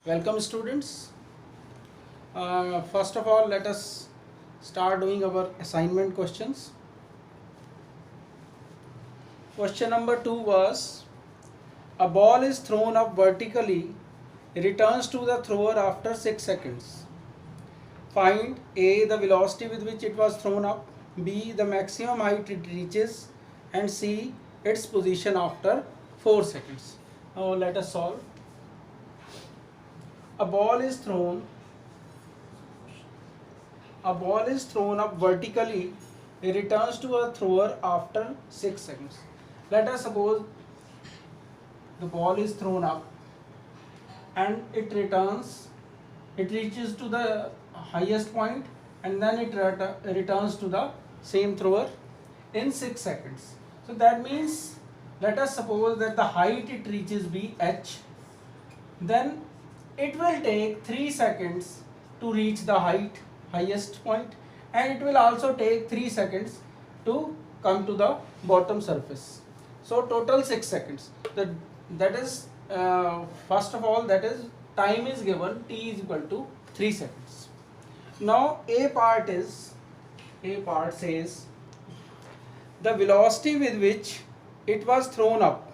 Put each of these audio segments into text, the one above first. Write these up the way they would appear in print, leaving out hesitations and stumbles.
Welcome students. First of all, let us start doing our assignment questions. Question number 2 was, a ball is thrown up vertically, returns to the thrower after 6 seconds. Find A, the velocity with which it was thrown up, B, the maximum height it reaches, and C, its position after 4 seconds. Now let us solve. A ball is thrown up vertically, it returns to a thrower after 6 seconds. Let us suppose the ball is thrown up and it reaches to the highest point and then it returns to the same thrower in 6 seconds. So that means, let us suppose that the height it reaches be h, then it will take 3 seconds to reach the highest point, and it will also take 3 seconds to come to the bottom surface. So total 6 seconds. That is first of all, that is time is given, t is equal to 3 seconds. Now A part says the velocity with which it was thrown up.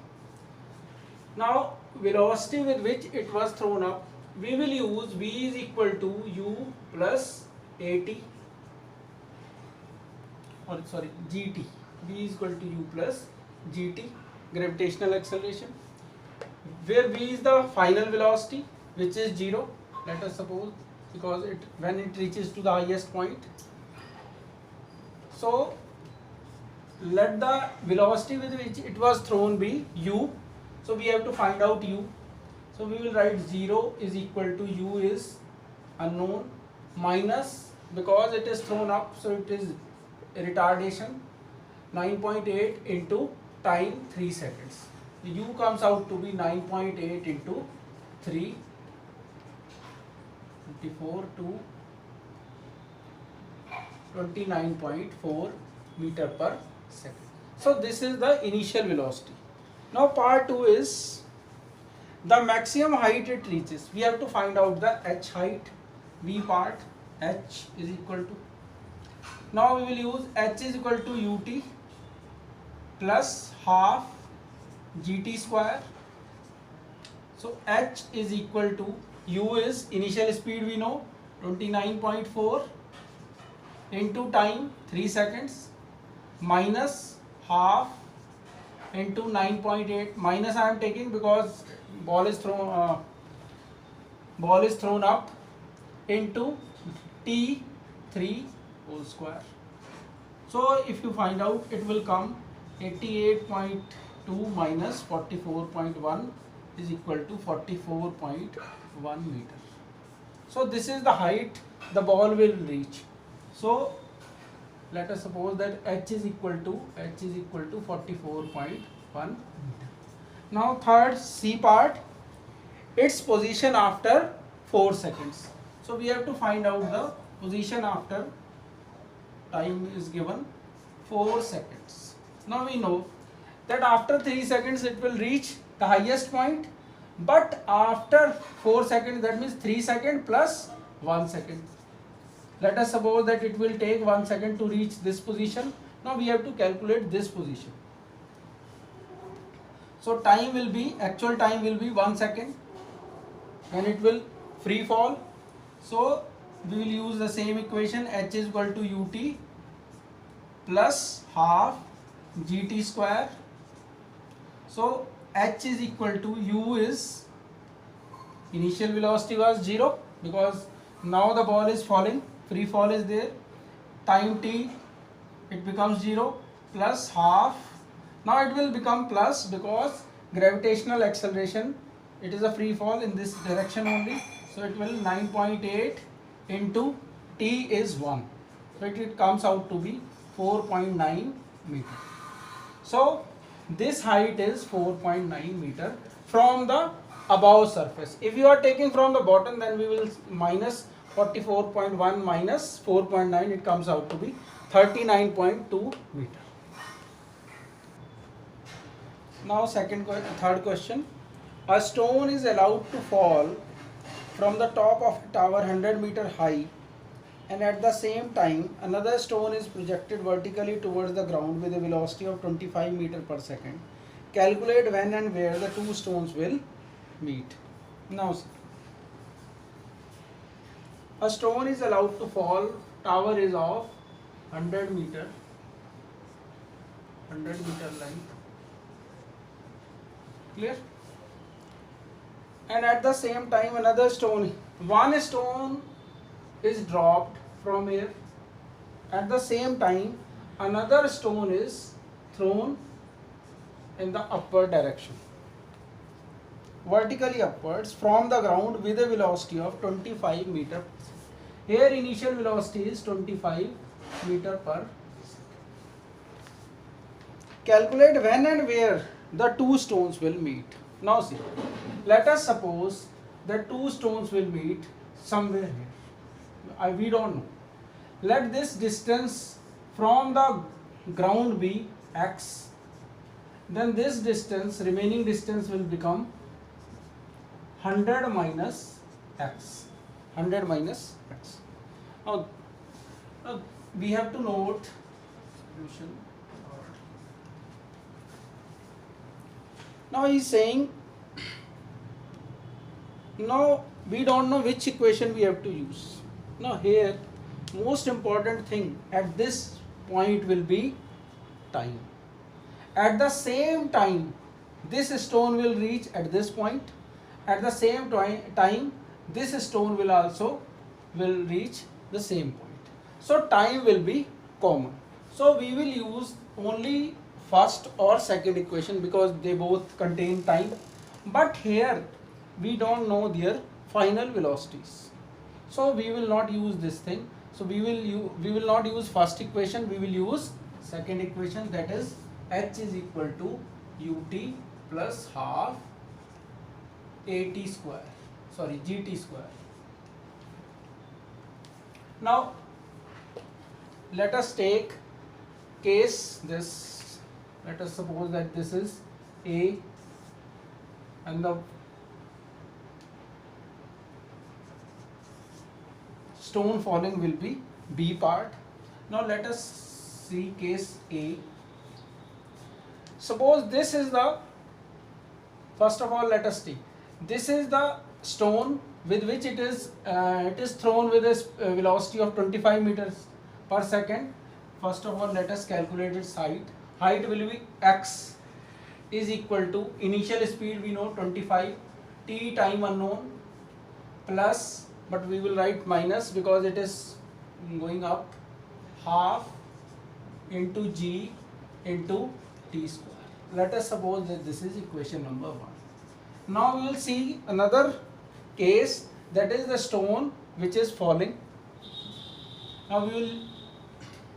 Now velocity with which it was thrown up, we will use v is equal to u plus at, or sorry, gt. V is equal to u plus gt, gravitational acceleration, where v is the final velocity which is 0, let us suppose, because when it reaches to the highest point. So let the velocity with which it was thrown be u. So we have to find out u. So we will write 0 is equal to u is unknown, minus, because it is thrown up, so it is retardation, 9.8 into time 3 seconds. The u comes out to be 9.8 into 3, 24 to 29.4 meter per second. So this is the initial velocity. Now part 2 is the maximum height it reaches. We have to find out the h height. V part, h is equal to, now we will use h is equal to ut plus half gt square. So h is equal to, u is initial speed we know, 29.4 into time 3 seconds, minus half into 9.8, minus I am taking because ball is thrown up, into t3 whole square. So if you find out, it will come 88.2 minus 44.1 is equal to 44.1 meter. So this is the height the ball will reach. So let us suppose that h is equal to 44.1 meter. Now third, C part, its position after 4 seconds. So we have to find out the position after, time is given 4 seconds. Now we know that after 3 seconds it will reach the highest point, but after 4 seconds, that means 3 seconds plus 1 second. Let us suppose that it will take 1 second to reach this position. Now we have to calculate this position. So actual time will be 1 second and it will free fall. So we will use the same equation, h is equal to ut plus half gt square. So h is equal to, u is, initial velocity was 0 because now the ball is falling, free fall is there, time t, it becomes 0, plus half. Now it will become plus because gravitational acceleration, it is a free fall in this direction only. So it will 9.8 into t is 1. So it comes out to be 4.9 meter. So this height is 4.9 meter from the above surface. If you are taking from the bottom, then we will minus 44.1 minus 4.9, it comes out to be 39.2 meter. Now third question. A stone is allowed to fall from the top of a tower 100-meter high, and at the same time another stone is projected vertically towards the ground with a velocity of 25 meter per second. Calculate when and where the two stones will meet. Now see, a stone is allowed to fall, tower is of 100 meter length, clear, and at the same time another stone, one stone is dropped from here, at the same time another stone is thrown in the upward direction, vertically upwards from the ground with a velocity of 25 meter. Here initial velocity is 25 meter per. Calculate when and where the two stones will meet. Now see, let us suppose that two stones will meet somewhere here. We don't know. Let this distance from the ground be x. Then this distance, remaining distance will become 100 minus x. 100 minus x. Now we have to note solution. Now he is saying, now we don't know which equation we have to use. Now here most important thing at this point will be time. At the same time this stone will reach at this point, at the same time this stone will also reach the same point. So time will be common. So we will use only first or second equation because they both contain time, but here we don't know their final velocities, so we will not use this thing. So we will not use first equation, we will use second equation, that is h is equal to ut plus half at square, sorry, gt square. Now let us take case this. Let us suppose that this is A and the stone falling will be B part. Now let us see case A. Suppose this is the, first of all let us see, this is the stone with which it is thrown with a velocity of 25 meters per second. First of all let us calculate its height. Height will be x is equal to initial speed we know 25, t time unknown, plus, but we will write minus because it is going up, half into g into t square. Let us suppose that this is equation number 1. Now we will see another case, that is the stone which is falling. Now we will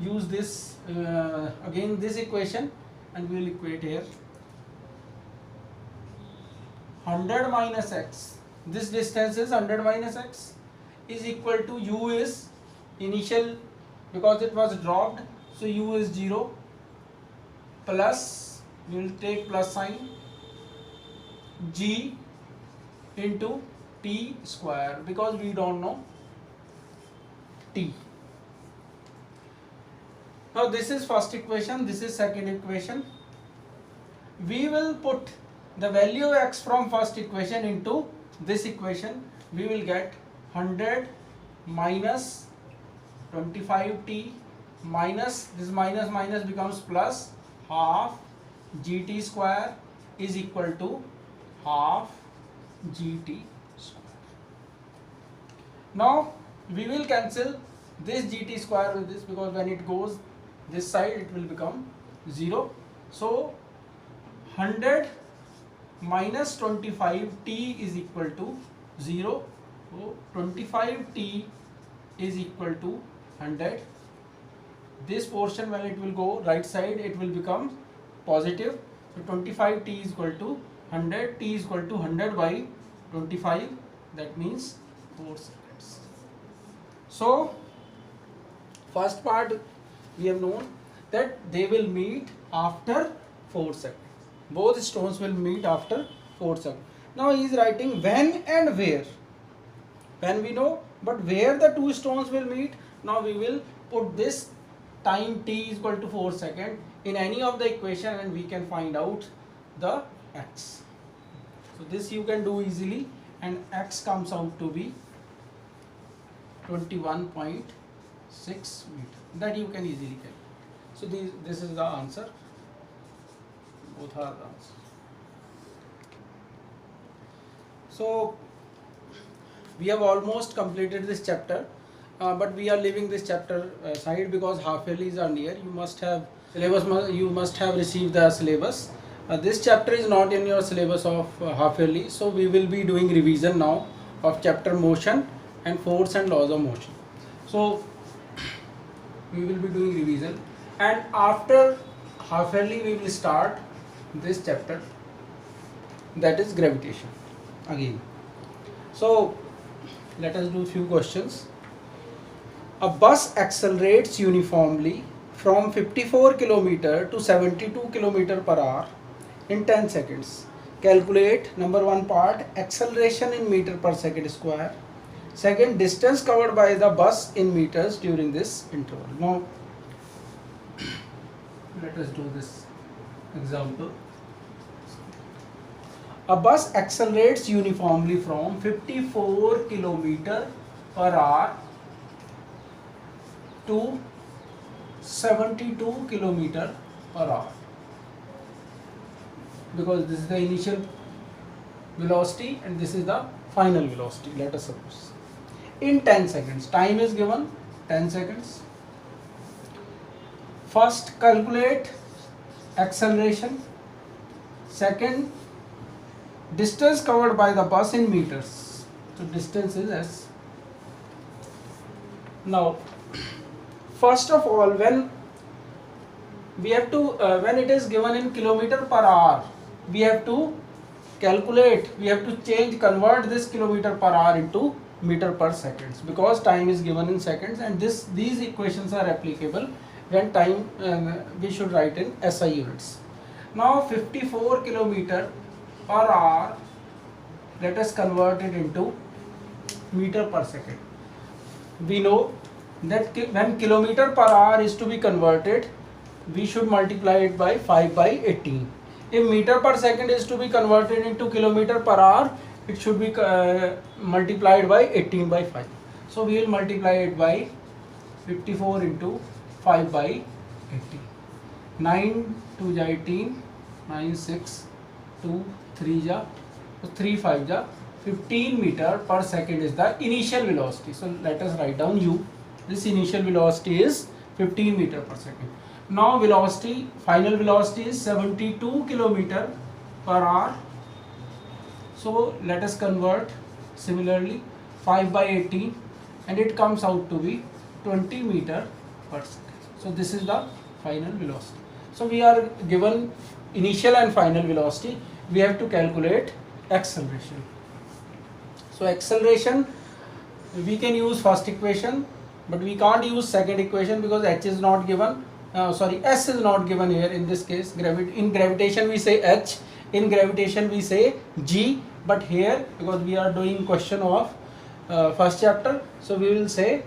use this again this equation and we will equate here 100 minus x, this distance is 100 minus x, is equal to u is initial because it was dropped, so u is 0, plus we will take plus sign, g into t square because we don't know t. Now this is first equation, this is second equation. We will put the value of x from first equation into this equation. We will get 100 minus 25t minus this minus minus becomes plus half gt square is equal to half gt square. Now we will cancel this gt square with this because when it goes this side it will become 0. So 100 minus 25t is equal to 0. So 25t is equal to 100. This portion when it will go right side it will become positive. So 25t is equal to 100, t is equal to 100 by 25, that means 4 seconds. So first part we have known that they will meet after 4 seconds. Both stones will meet after 4 seconds. Now he is writing when and where. when we know. But where the two stones will meet, now we will put this time t is equal to 4 seconds in any of the equation, and we can find out the x. So this you can do easily, and x comes out to be 21.6 meter. That you can easily calculate. So this is the answer. Both are the answer. So we have almost completed this chapter, but we are leaving this chapter aside because half yearlies are near. You must have syllabus. You must have received the syllabus. This chapter is not in your syllabus of half yearly, so we will be doing revision now of chapter motion and force and laws of motion. So we will be doing revision, and after half yearly we will start this chapter, that is gravitation again. So let us do few questions. A bus accelerates uniformly from 54 km to 72 km per hour in 10 seconds. Calculate number one part, acceleration in meter per second square. Second, distance covered by the bus in meters during this interval. Now let us do this example. A bus accelerates uniformly from 54 km per hour to 72 km per hour, because this is the initial velocity and this is the final velocity, let us suppose, in 10 seconds. Time is given 10 seconds. First, calculate acceleration. Second, distance covered by the bus in meters. So distance is s. Now first of all, when we have to when it is given in kilometer per hour, we have to calculate, we have to convert this kilometer per hour into meter per seconds, because time is given in seconds, and these equations are applicable when time we should write in SI units. Now 54 km per hour, let us convert it into meter per second. We know that when kilometer per hour is to be converted, we should multiply it by 5 by 18. If meter per second is to be converted into kilometer per hour, it should be multiplied by 18 by 5. So we will multiply it by 54 into 5 by 80. 9 2 ja 18, 9 6 2 3 ja 3 5 ja 15 meter per second is the initial velocity. So let us write down u. This initial velocity is 15 meter per second. Now velocity, final velocity is 72 kilometer per hour. So let us convert similarly 5 by 18, and it comes out to be 20 meter per second. So this is the final velocity. So we are given initial and final velocity. We have to calculate acceleration. So acceleration, we can use first equation, but we can't use second equation because h is not given. S is not given here in this case. In gravitation we say h, in gravitation we say g, but here because we are doing question of first chapter, so we will say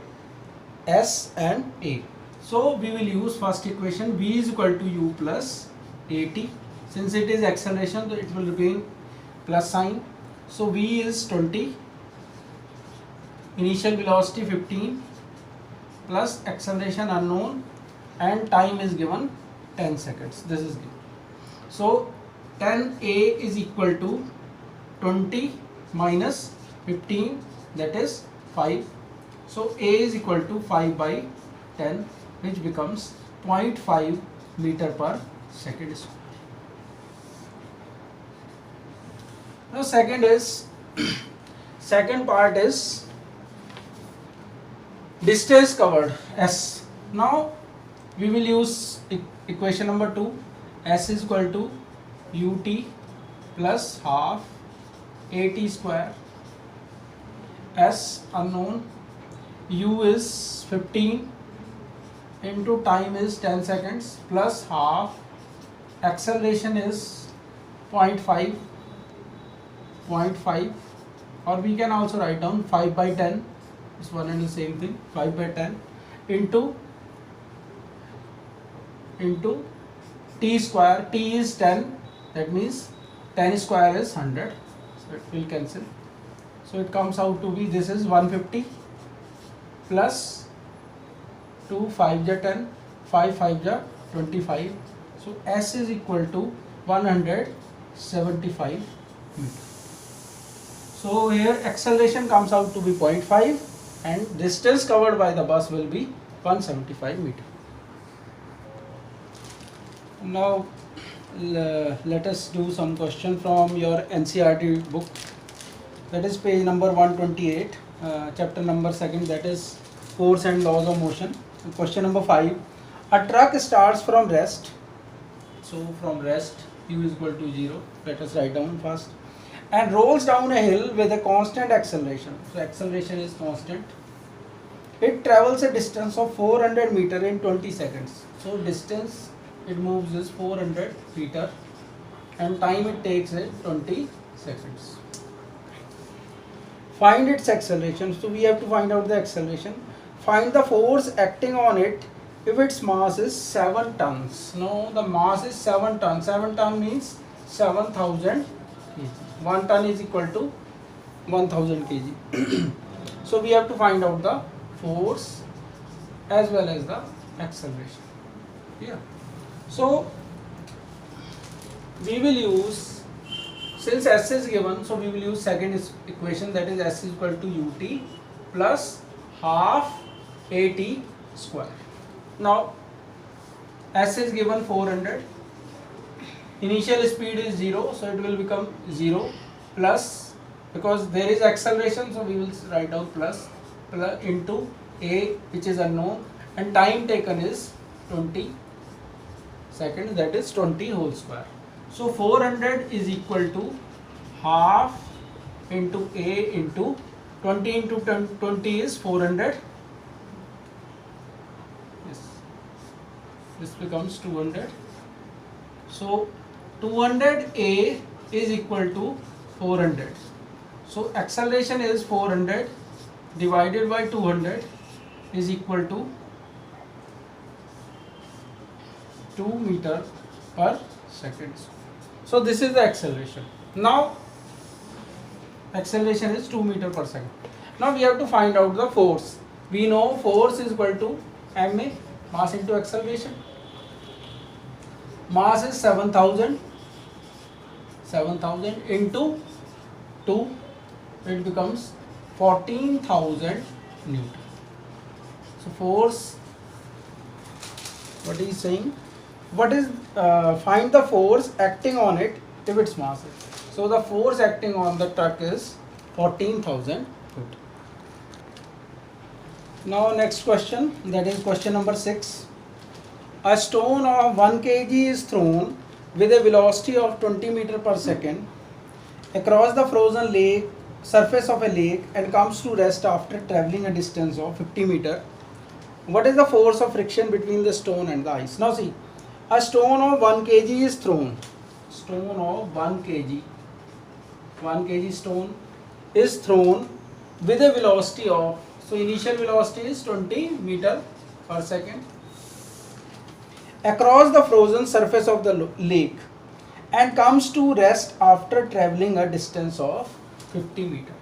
s and a. So we will use first equation, v is equal to u plus at. Since it is acceleration, so it will remain plus sign. So v is 20, initial velocity 15, plus acceleration unknown, and time is given 10 seconds. This is given. So 10a is equal to 20 minus 15, that is 5. So a is equal to 5 by 10, which becomes 0.5 meter per second square. Now second part is distance covered, s. Now we will use equation number 2. S is equal to ut plus half at square. S unknown, u is 15 into time is 10 seconds plus half, acceleration is 0.5 or we can also write down 5 by 10, it's one and the same thing, 5 by 10 into t square. T is 10, that means 10 square is 100, so it will cancel. So it comes out to be, this is 150 plus 2, 5 ja 10, 5 5 ja 25. So S is equal to 175 meter. So here acceleration comes out to be 0.5 and distance covered by the bus will be 175 meter. Now let us do some question from your NCERT book, that is page number 128, chapter number 2nd, that is force and laws of motion. Question number 5, a truck starts from rest, so from rest u is equal to 0, let us write down first, and rolls down a hill with a constant acceleration. So acceleration is constant. It travels a distance of 400 meter in 20 seconds. So distance it moves is 400 meter and time it takes is 20 seconds. Find its acceleration. So we have to find out the acceleration. Find the force acting on it if its mass is 7 tons. Now the mass is 7 tons. 7 ton means 7000 kg. 1 ton is equal to 1000 kg. So we have to find out the force as well as the acceleration. Yeah. So we will use, since S is given, so we will use second equation, that is S is equal to ut plus half at square. Now S is given 400, initial speed is 0, so it will become 0 plus, because there is acceleration, so we will write down plus into a which is unknown, and time taken is 20 seconds, that is 20 whole square. So 400 is equal to half into a into 20 into 20 is 400. Yes, this becomes 200. So 200a is equal to 400. So acceleration is 400 divided by 200 is equal to 2 meter per second. So this is the acceleration. Now acceleration is 2 meter per second. Now we have to find out the force. We know force is equal to ma, mass into acceleration. Mass is 7000 into 2, it becomes 14,000 Newton. So force, what is saying? What is find the force acting on it if its mass is. So the force acting on the truck is 14,000 Newton. Now next question, that is question number 6. A stone of 1 kg is thrown with a velocity of 20 meter per second across the frozen lake surface of a lake and comes to rest after traveling a distance of 50 meter. What is the force of friction between the stone and the ice? Now see, a stone of 1 kg is thrown. Stone of 1 kg, 1 kg stone is thrown with a velocity of, so initial velocity is 20 meter per second across the frozen surface of the lake and comes to rest after traveling a distance of 50 meter.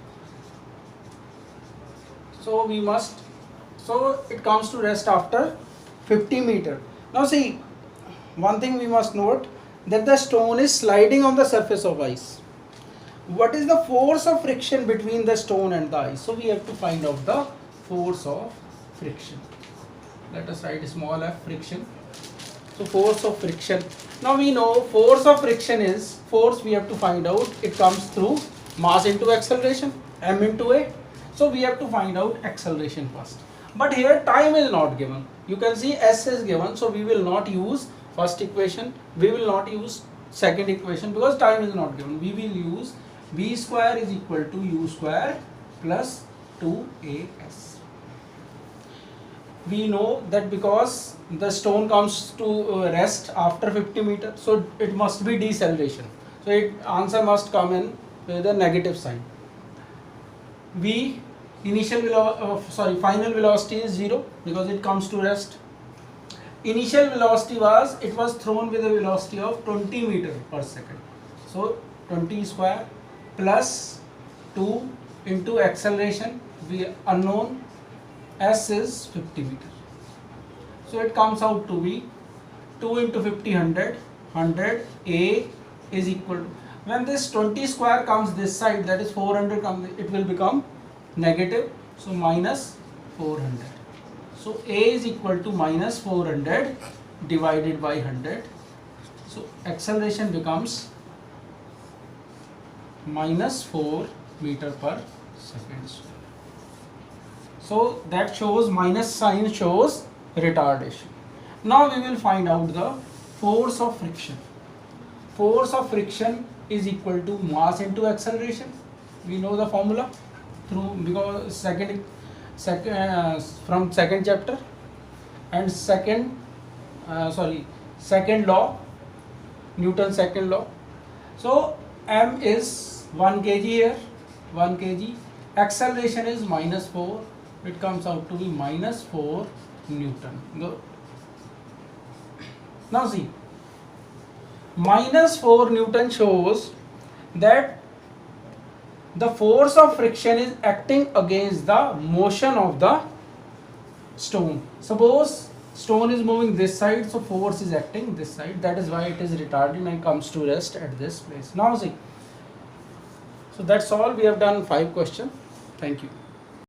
So we must, so it comes to rest after 50 meter. Now see, one thing we must note, that the stone is sliding on the surface of ice. What is the force of friction between the stone and the ice? So we have to find out the force of friction. Let us write small f, friction. So force of friction. Now we know force of friction is, force we have to find out, it comes through mass into acceleration, m into a. So we have to find out acceleration first. But here time is not given. You can see s is given, so we will not use first equation, we will not use second equation because time is not given. We will use v square is equal to u square plus 2as. We know that because the stone comes to rest after 50 meter, so it must be deceleration. So answer must come in with a negative sign. V final velocity is 0 because it comes to rest. Initial velocity was, it was thrown with a velocity of 20 meter per second. So 20 square plus 2 into acceleration, we unknown s is 50 meter. So it comes out to be 2 into 50 100, 100 A is equal to, when this 20 square comes this side, that is 400 comes, it will become negative, so minus 400. So A is equal to minus 400 divided by 100. So acceleration becomes minus 4 meter per second. So that shows, minus sign shows retardation. Now we will find out the force of friction. Force of friction is equal to mass into acceleration. We know the formula through, because from second chapter and second law, Newton's second law. So m is 1 kg here, 1 kg. Acceleration is minus 4. It comes out to be minus 4 Newton. Go. Now see, minus 4 Newton shows that the force of friction is acting against the motion of the stone. Suppose stone is moving this side, so force is acting this side. That is why it is retarded and comes to rest at this place. Now see, so that's all. We have done 5 questions. Thank you.